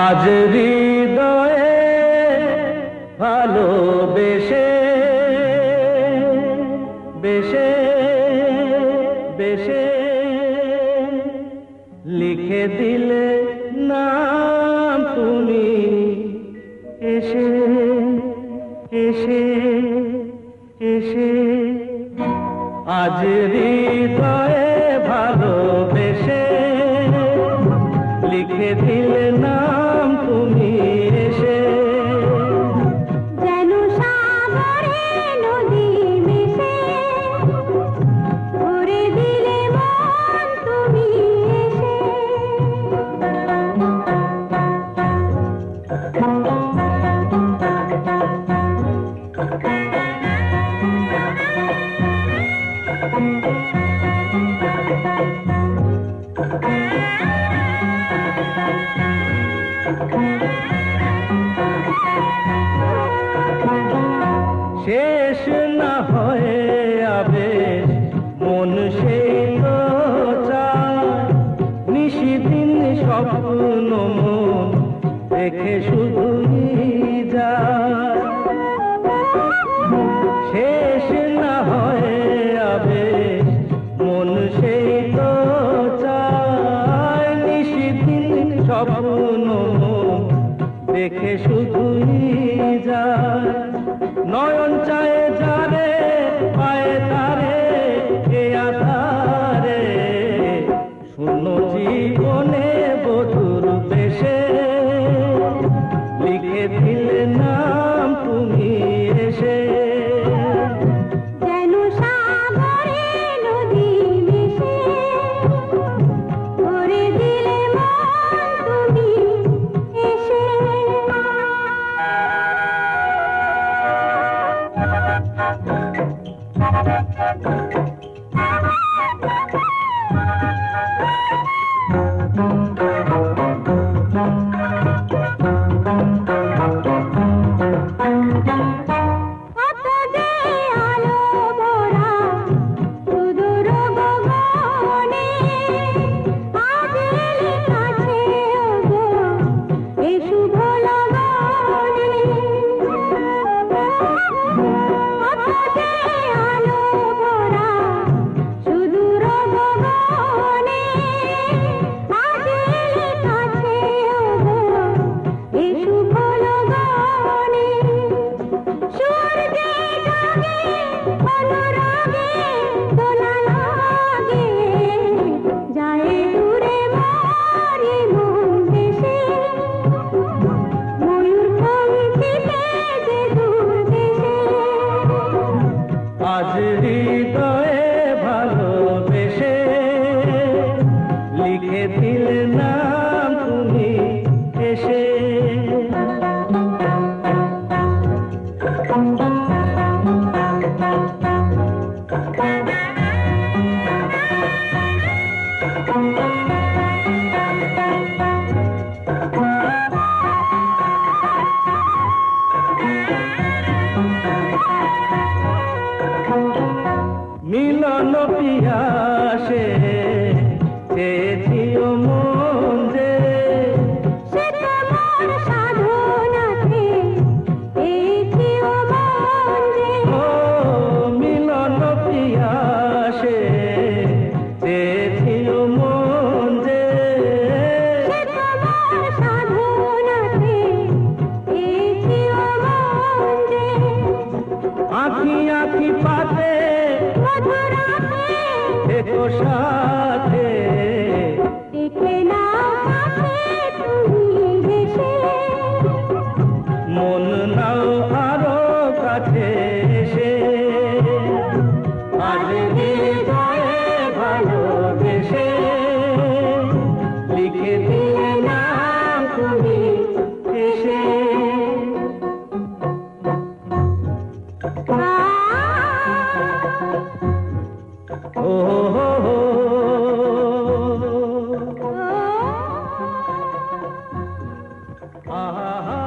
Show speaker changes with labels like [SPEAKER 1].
[SPEAKER 1] আজ হৃদয়ে ভালোবেসে বেশে বেশে লিখে দিলে নাম তুমি এসে এসে এসে আজ হৃদয়ে ভালোবেসে লিখে দিলে নাম তুমি এসে
[SPEAKER 2] যেন সাগরে নদী মিশে ভরে দিলে মন তুমি এসে
[SPEAKER 1] শেষ না হয়ে আবেশ মন সেই তো চায় নিশিদিন স্বপ্ন মন দেখে শুধুই যায় শেষ না হয়ে আবেশ মন সেই তো চায় নিশিদিন স্বপ্ন মন দেখে শুধুই যায় নয়ন চায় যারে পায়ে তারে এ আধারে শূন্য জীবনে বধুর বেশে লিখে দিলে নাম তুমি এসে
[SPEAKER 2] যেন সাগরে নদী মিশে ভরে দিলে মন তুমি এসে কত যে আলো ভরা সুদূর গগনে আজ এলে কাছে ওগো এ শুভ লগনে কত যে আলো ভরা সুদূর গগনে আজ এলে কাছে ওগো এ শুভ লগনে সূর্যে জাগে অনুরাগে দোলা লাগে যায় দূরে মারি মন দেশে ময়ূর পঙ্খিতে যে দূর দেশে
[SPEAKER 1] আজ হৃদয়ে ভালোবেসে লিখে দিলে নাম তুমি এসে মিলন পিয়াসে চেয়েছিও মন যে
[SPEAKER 2] সে তোমার সাধনাতে পেয়েছিও মন যে
[SPEAKER 1] ও মিলন পিয়াসে চেয়েছিও মন যে
[SPEAKER 2] সে তোমার সাধনাতে পেয়েছিও মন যে
[SPEAKER 1] আঁখি আঁখি পাতে
[SPEAKER 2] মধুরাতে
[SPEAKER 1] দেখো সাথে
[SPEAKER 2] দেখে নাও কাছে তুমি হেসে
[SPEAKER 1] মন নাও আরো কাছে এসে আজ হৃদয়ে ভালোবেসে লিখে দিলে নাম তুমি এসে ও আহা